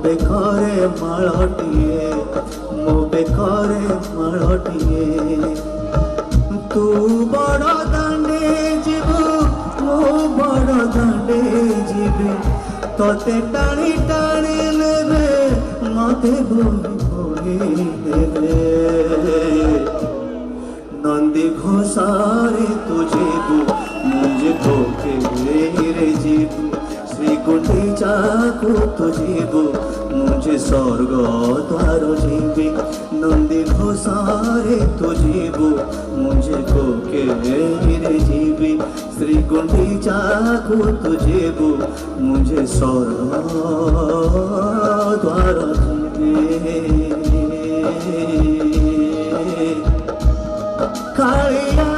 बेकरे मालटिए मो बेकरे मालटिए तू बड़ दांडे जीवु मो बड़ दांडे जीवी तोते टाणी टाणी लेबे मते बोली देबे नंदी घोषारे तू जीवु मुझे धोखे रे जीवु श्री गुंडीचा को तो जीवु मुझे स्वर्ग द्वार जीवी नंदी घोषारे तो जीवु मुझे धोखे रे जीवी श्री गुंडीचा को तो जीवु मुझे स्वर्ग द्वार जीवी कालिया